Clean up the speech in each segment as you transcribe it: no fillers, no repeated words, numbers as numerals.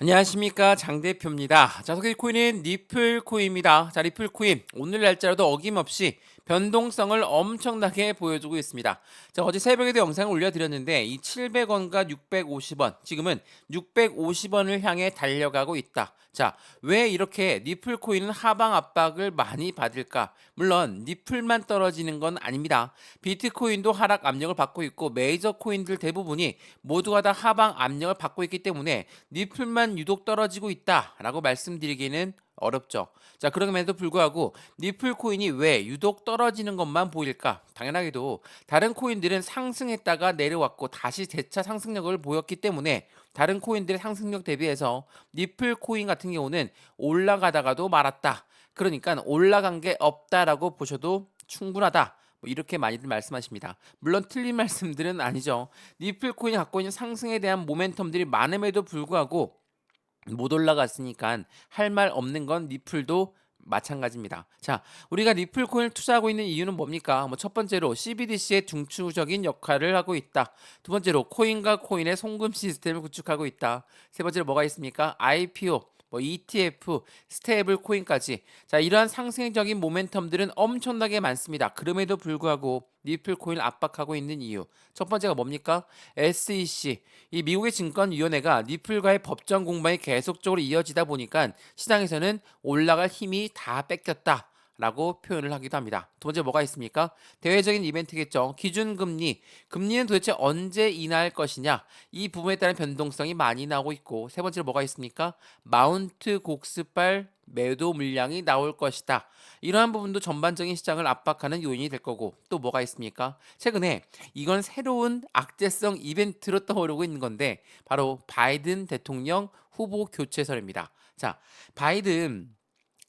안녕하십니까, 장 대표입니다. 자, 소개 코인은 리플코인입니다. 자, 리플코인 오늘 날짜로도 어김없이 변동성을 엄청나게 보여주고 있습니다. 자, 어제 새벽에도 영상을 올려드렸는데 이 700원과 650원, 지금은 650원을 향해 달려가고 있다. 자, 왜 이렇게 리플코인은 하방 압박을 많이 받을까? 물론 리플만 떨어지는 건 아닙니다. 비트코인도 하락 압력을 받고 있고 메이저 코인들 대부분이 모두가 다 하방 압력을 받고 있기 때문에 리플만 유독 떨어지고 있다라고 말씀드리기는 어렵죠. 자, 그럼에도 불구하고 리플 코인이 왜 유독 떨어지는 것만 보일까? 당연하게도 다른 코인들은 상승했다가 내려왔고 다시 재차 상승력을 보였기 때문에 다른 코인들의 상승력 대비해서 리플 코인 같은 경우는 올라가다가도 말았다. 그러니까 올라간 게 없다라고 보셔도 충분하다. 뭐 이렇게 많이들 말씀하십니다. 물론 틀린 말씀들은 아니죠. 리플 코인이 갖고 있는 상승에 대한 모멘텀들이 많음에도 불구하고 못 올라갔으니까 할 말 없는 건 리플도 마찬가지입니다. 자, 우리가 리플 코인을 투자하고 있는 이유는 뭡니까? 뭐 첫 번째로 CBDC의 중추적인 역할을 하고 있다. 두 번째로 코인과 코인의 송금 시스템을 구축하고 있다. 세 번째로 뭐가 있습니까? IPO, 뭐 ETF, 스테이블 코인까지. 자, 이러한 상승적인 모멘텀들은 엄청나게 많습니다. 그럼에도 불구하고 리플 코인을 압박하고 있는 이유. 첫 번째가 뭡니까? SEC, 이 미국의 증권위원회가 리플과의 법정 공방이 계속적으로 이어지다 보니까 시장에서는 올라갈 힘이 다 뺏겼다. 라고 표현을 하기도 합니다. 두 번째 뭐가 있습니까? 대외적인 이벤트겠죠. 기준금리, 금리는 도대체 언제 인하할 것이냐, 이 부분에 따른 변동성이 많이 나오고 있고, 세 번째로 뭐가 있습니까? 마운트 곡스발 매도 물량이 나올 것이다. 이러한 부분도 전반적인 시장을 압박하는 요인이 될 거고, 또 뭐가 있습니까? 최근에 이건 새로운 악재성 이벤트로 떠오르고 있는 건데 바로 바이든 대통령 후보 교체설입니다. 자, 바이든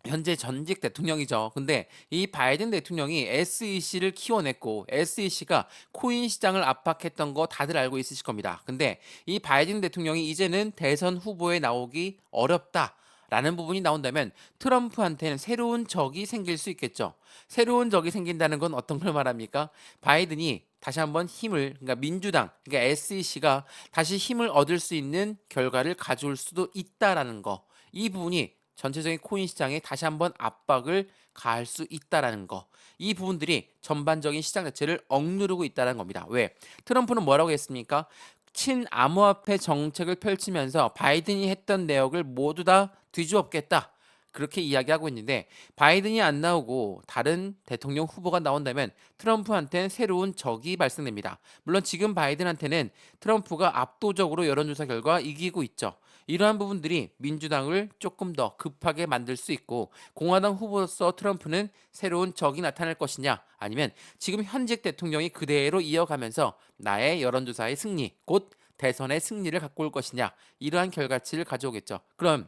현재 전직 대통령이죠. 근데 이 바이든 대통령이 SEC를 키워냈고 SEC가 코인 시장을 압박했던 거 다들 알고 있으실 겁니다. 근데 이 바이든 대통령이 이제는 대선 후보에 나오기 어렵다. 라는 부분이 나온다면 트럼프한테는 새로운 적이 생길 수 있겠죠. 새로운 적이 생긴다는 건 어떤 걸 말합니까? 바이든이 다시 한번 힘을, 그러니까 민주당, 그러니까 SEC가 다시 힘을 얻을 수 있는 결과를 가져올 수도 있다라는 거. 이 부분이 전체적인 코인 시장에 다시 한번 압박을 가할 수 있다라는 거. 이 부분들이 전반적인 시장 자체를 억누르고 있다는 겁니다. 왜? 트럼프는 뭐라고 했습니까? 친암호화폐 정책을 펼치면서 바이든이 했던 내역을 모두 다 뒤집었겠다. 그렇게 이야기하고 있는데 바이든이 안 나오고 다른 대통령 후보가 나온다면 트럼프한테는 새로운 적이 발생됩니다. 물론 지금 바이든한테는 트럼프가 압도적으로 여론조사 결과 이기고 있죠. 이러한 부분들이 민주당을 조금 더 급하게 만들 수 있고 공화당 후보로서 트럼프는 새로운 적이 나타날 것이냐 아니면 지금 현직 대통령이 그대로 이어가면서 나의 여론조사의 승리 곧 대선의 승리를 갖고 올 것이냐 이러한 결과치를 가져오겠죠. 그럼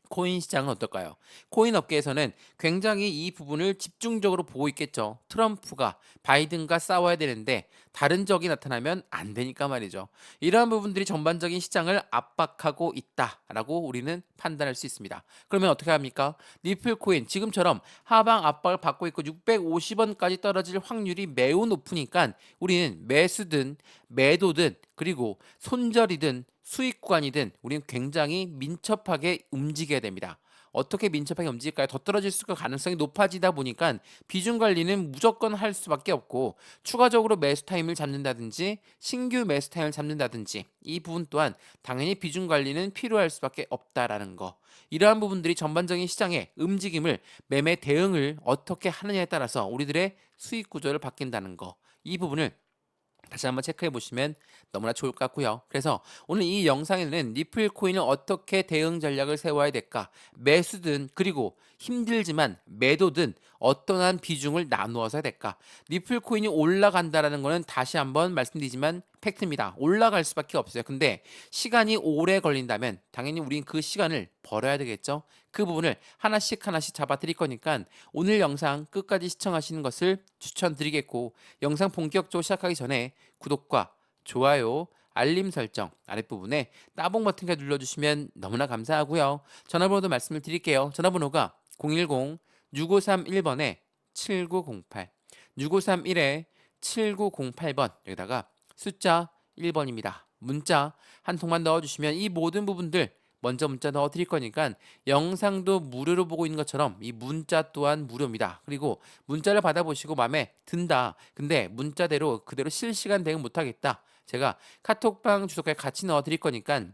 코인 시장은 어떨까요? 코인 업계에서는 굉장히 이 부분을 집중적으로 보고 있겠죠. 트럼프가 바이든과 싸워야 되는데 다른 적이 나타나면 안 되니까 말이죠. 이러한 부분들이 전반적인 시장을 압박하고 있다라고 우리는 판단할 수 있습니다. 그러면 어떻게 합니까? 리플 코인 지금처럼 하방 압박을 받고 있고 650원까지 떨어질 확률이 매우 높으니까 우리는 매수든 매도든 그리고 손절이든 수익 구간이든 우리는 굉장히 민첩하게 움직여야 됩니다. 어떻게 민첩하게 움직일까요? 더 떨어질 수 가능성이 높아지다 보니까 비중 관리는 무조건 할 수밖에 없고 추가적으로 매수 타임을 잡는다든지 신규 매수 타임을 잡는다든지 이 부분 또한 당연히 비중 관리는 필요할 수밖에 없다라는 거. 이러한 부분들이 전반적인 시장의 움직임을 매매 대응을 어떻게 하느냐에 따라서 우리들의 수익 구조를 바뀐다는 거. 이 부분을 다시 한번 체크해 보시면 너무나 좋을 것 같고요. 그래서 오늘 이 영상에는 리플 코인을 어떻게 대응 전략을 세워야 될까? 매수든 그리고 힘들지만 매도든 어떠한 비중을 나누어서 해야 될까? 리플 코인이 올라간다라는 거는 다시 한번 말씀드리지만 팩트입니다. 올라갈 수밖에 없어요. 근데 시간이 오래 걸린다면 당연히 우린 그 시간을 벌어야 되겠죠. 그 부분을 하나씩 하나씩 잡아 드릴 거니까 오늘 영상 끝까지 시청하시는 것을 추천드리겠고 영상 본격적으로 시작하기 전에 구독과 좋아요, 알림 설정 아랫부분에 따봉 버튼까지 눌러주시면 너무나 감사하고요. 전화번호도 말씀을 드릴게요. 전화번호가 010-6531번에 7908 6531에 7908번 여기다가 숫자 1번입니다. 문자 한 통만 넣어주시면 이 모든 부분들 먼저 문자 넣어 드릴 거니까 영상도 무료로 보고 있는 것처럼 이 문자 또한 무료입니다. 그리고 문자를 받아보시고 마음에 든다. 근데 문자대로 그대로 실시간 대응 못하겠다. 제가 카톡방 주소까지 같이 넣어 드릴 거니까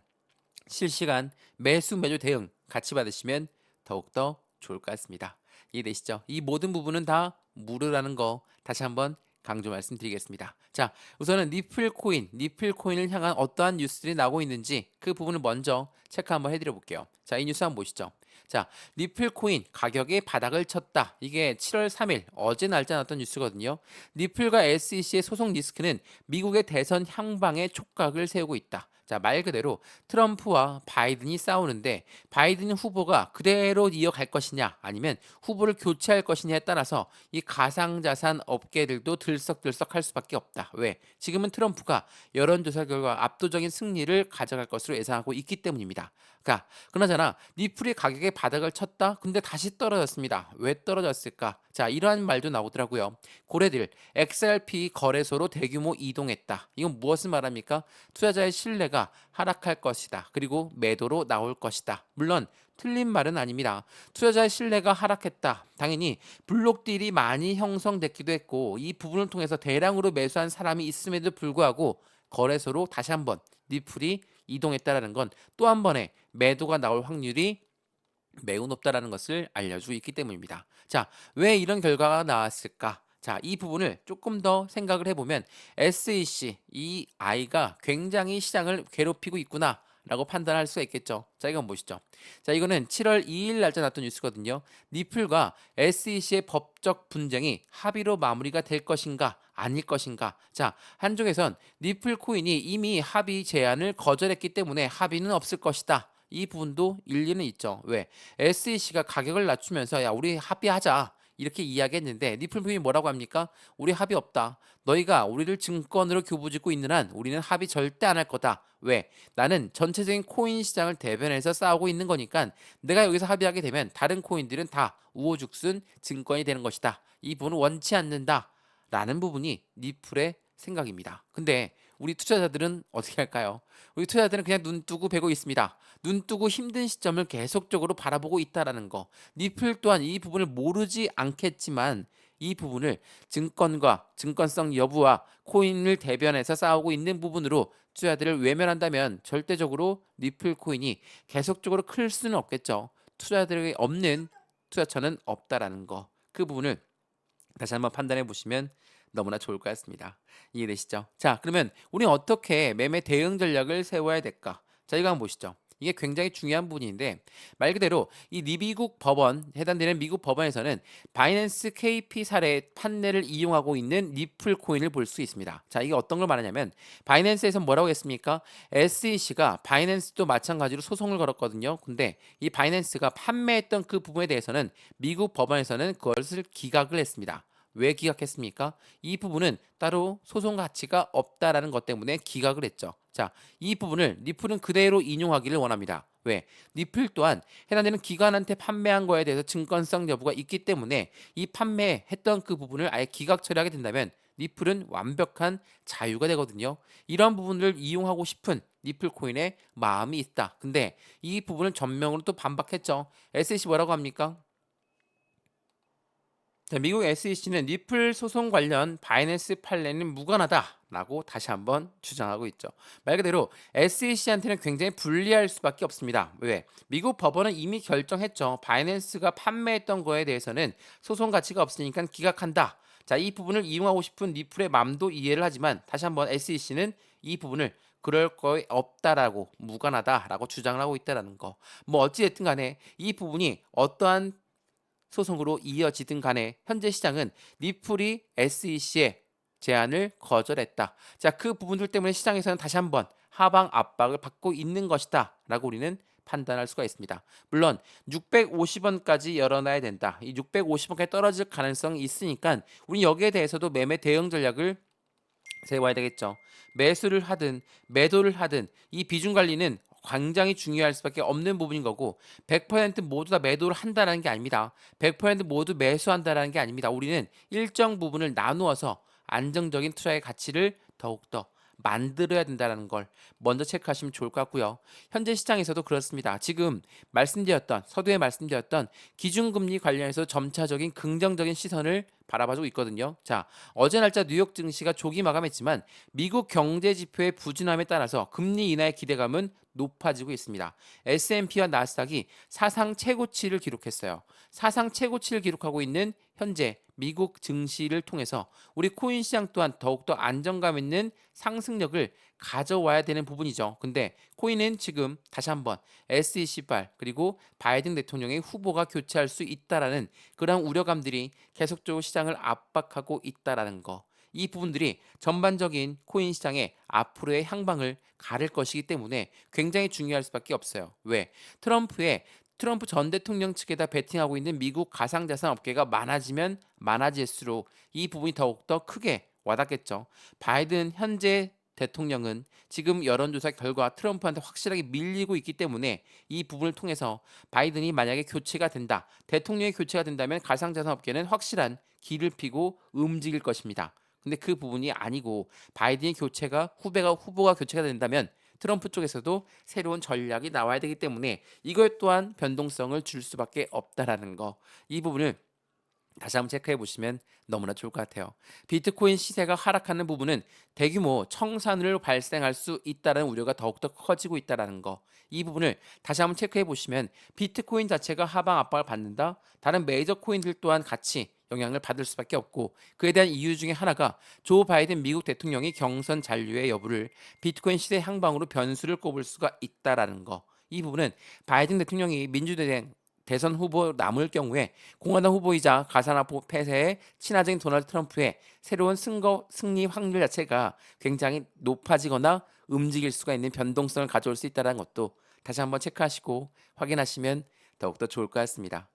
실시간 매수 매도 대응 같이 받으시면 더욱더 좋을 것 같습니다. 이해되시죠? 이 모든 부분은 다 무료라는 거 다시 한번 강조 말씀드리겠습니다. 자, 우선은 니플 코인을 향한 어떠한 뉴스들이 나오고 있는지 그 부분을 먼저 체크 한번 해드려 볼게요. 자, 이 뉴스 한번 보시죠. 자, 니플 코인 가격이 바닥을 쳤다. 이게 7월 3일 어제 날짜 났던 뉴스거든요. 니플과 SEC의 소송 리스크는 미국의 대선 향방에 촉각을 세우고 있다. 자, 말 그대로 트럼프와 바이든이 싸우는데 바이든 후보가 그대로 이어갈 것이냐 아니면 후보를 교체할 것이냐에 따라서 이 가상자산 업계들도 들썩들썩할 수밖에 없다. 왜? 지금은 트럼프가 여론조사 결과 압도적인 승리를 가져갈 것으로 예상하고 있기 때문입니다. 그러니까 그나저나 니플이 가격의 바닥을 쳤다. 근데 다시 떨어졌습니다. 왜 떨어졌을까? 자, 이러한 말도 나오더라고요. 고래들 XRP 거래소로 대규모 이동했다. 이건 무엇을 말합니까? 투자자의 신뢰가 하락할 것이다. 그리고 매도로 나올 것이다. 물론 틀린 말은 아닙니다. 투자자의 신뢰가 하락했다. 당연히 블록딜이 많이 형성됐기도 했고 이 부분을 통해서 대량으로 매수한 사람이 있음에도 불구하고 거래소로 다시 한번 니플이 이동했다라는 건 또 한 번의 매도가 나올 확률이 매우 높다라는 것을 알려주고 있기 때문입니다. 자, 왜 이런 결과가 나왔을까? 자, 이 부분을 조금 더 생각을 해보면 SEC, 이 아이가 굉장히 시장을 괴롭히고 있구나 라고 판단할 수가 있겠죠. 자, 이건 보시죠. 자, 이거는 7월 2일 날짜 났던 뉴스거든요. 니플과 SEC의 법적 분쟁이 합의로 마무리가 될 것인가 아닐 것인가. 자, 한쪽에선 니플 코인이 이미 합의 제안을 거절했기 때문에 합의는 없을 것이다. 이 부분도 일리는 있죠. 왜? SEC가 가격을 낮추면서 야, 우리 합의하자. 이렇게 이야기했는데 니플품이 뭐라고 합니까? 우리 합의 없다. 너희가 우리를 증권으로 교부짓고 있는 한 우리는 합의 절대 안 할 거다. 왜? 나는 전체적인 코인 시장을 대변해서 싸우고 있는 거니까 내가 여기서 합의하게 되면 다른 코인들은 다 우후죽순 증권이 되는 것이다. 이 부분을 원치 않는다. 라는 부분이 니플의 생각입니다. 근데 우리 투자자들은 어떻게 할까요? 우리 투자자들은 그냥 눈 뜨고 배고 있습니다. 눈 뜨고 힘든 시점을 계속적으로 바라보고 있다라는 거. 니플 또한 이 부분을 모르지 않겠지만 이 부분을 증권과 증권성 여부와 코인을 대변해서 싸우고 있는 부분으로 투자들을 외면한다면 절대적으로 니플 코인이 계속적으로 클 수는 없겠죠. 투자들에게 없는 투자처는 없다라는 거. 그 부분을 다시 한번 판단해 보시면 너무나 좋을 것 같습니다. 이해되시죠? 자, 그러면 우리는 어떻게 매매 대응 전략을 세워야 될까? 자, 이거 한번 보시죠. 이게 굉장히 중요한 부분인데 말 그대로 이 미국 법원 해당되는 미국 법원에서는 바이낸스 KP 사례 판례를 이용하고 있는 니플 코인을 볼 수 있습니다. 자, 이게 어떤 걸 말하냐면 바이낸스에서 뭐라고 했습니까? SEC가 바이낸스도 마찬가지로 소송을 걸었거든요. 근데 이 바이낸스가 판매했던 그 부분에 대해서는 미국 법원에서는 그것을 기각을 했습니다. 왜 기각했습니까? 이 부분은 따로 소송 가치가 없다라는 것 때문에 기각을 했죠. 자, 이 부분을 니플은 그대로 인용하기를 원합니다. 왜? 니플 또한 해당되는 기관한테 판매한 거에 대해서 증권성 여부가 있기 때문에 이 판매했던 그 부분을 아예 기각 처리하게 된다면 니플은 완벽한 자유가 되거든요. 이런 부분을 이용하고 싶은 니플 코인의 마음이 있다. 근데 이 부분을 전명으로 또 반박했죠. SEC 뭐라고 합니까? 자, 미국 SEC는 리플 소송 관련 바이낸스 판례는 무관하다라고 다시 한번 주장하고 있죠. 말 그대로 SEC한테는 굉장히 불리할 수밖에 없습니다. 왜? 미국 법원은 이미 결정했죠. 바이낸스가 판매했던 거에 대해서는 소송 가치가 없으니까 기각한다. 자, 이 부분을 이용하고 싶은 리플의 맘도 이해를 하지만 다시 한번 SEC는 이 부분을 그럴 거에 없다라고 무관하다라고 주장을 하고 있다라는 거. 뭐 어찌 됐든 간에 이 부분이 어떠한 소송으로 이어지든 간에 현재 시장은 니플이 SEC의 제안을 거절했다. 자, 그 부분들 때문에 시장에서는 다시 한번 하방 압박을 받고 있는 것이다 라고 우리는 판단할 수가 있습니다. 물론 650원까지 열어놔야 된다. 이 650원까지 떨어질 가능성이 있으니까 우리 여기에 대해서도 매매 대응 전략을 세워야 되겠죠. 매수를 하든 매도를 하든 이 비중 관리는 굉장히 중요할 수밖에 없는 부분인 거고 100% 모두 다 매도를 한다는 게 아닙니다. 100% 모두 매수한다는 게 아닙니다. 우리는 일정 부분을 나누어서 안정적인 투자의 가치를 더욱더 만들어야 된다는 걸 먼저 체크하시면 좋을 것 같고요. 현재 시장에서도 그렇습니다. 지금 서두에 말씀드렸던 기준금리 관련해서 점차적인 긍정적인 시선을 바라봐주고 있거든요. 자, 어제 날짜 뉴욕 증시가 조기 마감했지만 미국 경제 지표의 부진함에 따라서 금리 인하의 기대감은 높아지고 있습니다. S&P와 나스닥이 사상 최고치를 기록했어요. 사상 최고치를 기록하고 있는 현재 미국 증시를 통해서 우리 코인 시장 또한 더욱더 안정감 있는 상승력을 가져와야 되는 부분이죠. 근데 코인은 지금 다시 한번 SEC발 그리고 바이든 대통령의 후보가 교체할 수 있다라는 그런 우려감들이 계속적으로 시장을 압박하고 있다라는 거. 이 부분들이 전반적인 코인 시장의 앞으로의 향방을 가를 것이기 때문에 굉장히 중요할 수밖에 없어요. 왜? 트럼프 전 대통령 측에다 베팅하고 있는 미국 가상자산 업계가 많아지면 많아질수록 이 부분이 더욱더 크게 와닿겠죠. 바이든 현재 대통령은 지금 여론조사 결과 트럼프한테 확실하게 밀리고 있기 때문에 이 부분을 통해서 바이든이 만약에 교체가 된다, 대통령이 교체가 된다면 가상자산 업계는 확실한 길을 피고 움직일 것입니다. 근데 그 부분이 아니고 바이든이 후보가 교체가 된다면 트럼프 쪽에서도 새로운 전략이 나와야 되기 때문에 이것 또한 변동성을 줄 수밖에 없다라는 거. 이 부분을 다시 한번 체크해 보시면 너무나 좋을 것 같아요. 비트코인 시세가 하락하는 부분은 대규모 청산을 발생할 수 있다는 우려가 더욱더 커지고 있다는 거. 이 부분을 다시 한번 체크해 보시면 비트코인 자체가 하방 압박을 받는다. 다른 메이저 코인들 또한 같이 영향을 받을 수밖에 없고 그에 대한 이유 중에 하나가 조 바이든 미국 대통령이 경선 잔류의 여부를 비트코인 시세 향방으로 변수를 꼽을 수가 있다라는 거. 이 부분은 바이든 대통령이 민주당 대선 후보 남을 경우에 공화당 후보이자 가산화포 폐쇄의 친화적인 도널드 트럼프의 새로운 승리 확률 자체가 굉장히 높아지거나 움직일 수가 있는 변동성을 가져올 수 있다는 것도 다시 한번 체크하시고 확인하시면 더욱더 좋을 것 같습니다.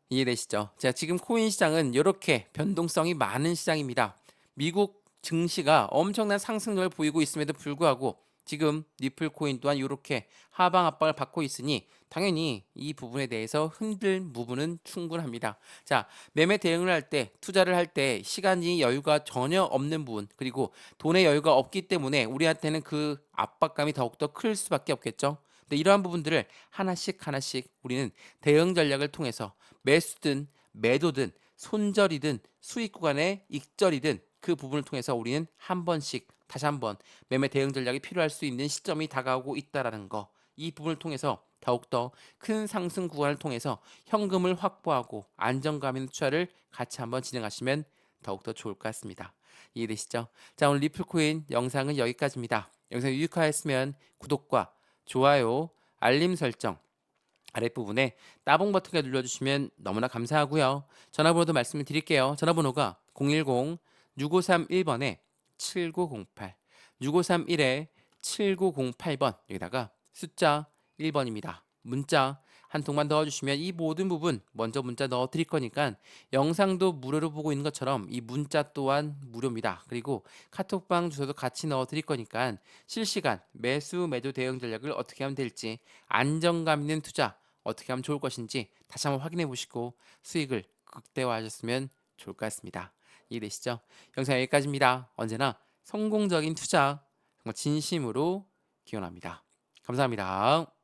이해되시죠? 자, 지금 코인 시장은 이렇게 변동성이 많은 시장입니다. 미국 증시가 엄청난 상승률을 보이고 있음에도 불구하고 지금 리플 코인 또한 이렇게 하방 압박을 받고 있으니 당연히 이 부분에 대해서 흔들 부분은 충분합니다. 자, 매매 대응을 할 때, 투자를 할 때 시간이 여유가 전혀 없는 부분, 그리고 돈의 여유가 없기 때문에 우리한테는 그 압박감이 더욱더 클 수밖에 없겠죠. 근데 이러한 부분들을 하나씩 하나씩 우리는 대응 전략을 통해서 매수든 매도든 손절이든 수익 구간의 익절이든 그 부분을 통해서 우리는 한 번씩 다시 한번 매매 대응 전략이 필요할 수 있는 시점이 다가오고 있다라는 거. 이 부분을 통해서 더욱더 큰 상승 구간을 통해서 현금을 확보하고 안정감 있는 투자를 같이 한번 진행하시면 더욱더 좋을 것 같습니다. 이해되시죠? 자, 오늘 리플코인 영상은 여기까지입니다. 영상이 유익하였으면 구독과 좋아요, 알림 설정 아랫부분에 따봉 버튼을 눌러주시면 너무나 감사하고요. 전화번호도 말씀을 드릴게요. 전화번호가 010-6531번에 7908, 6531에 7908번 여기다가 숫자 1번입니다. 문자 한 통만 넣어주시면 이 모든 부분 먼저 문자 넣어드릴 거니까 영상도 무료로 보고 있는 것처럼 이 문자 또한 무료입니다. 그리고 카톡방 주소도 같이 넣어드릴 거니까 실시간 매수 매도 대응 전략을 어떻게 하면 될지 안정감 있는 투자 어떻게 하면 좋을 것인지 다시 한번 확인해 보시고 수익을 극대화하셨으면 좋을 것 같습니다. 이해되시죠? 영상 여기까지입니다. 언제나 성공적인 투자 정말 진심으로 기원합니다. 감사합니다.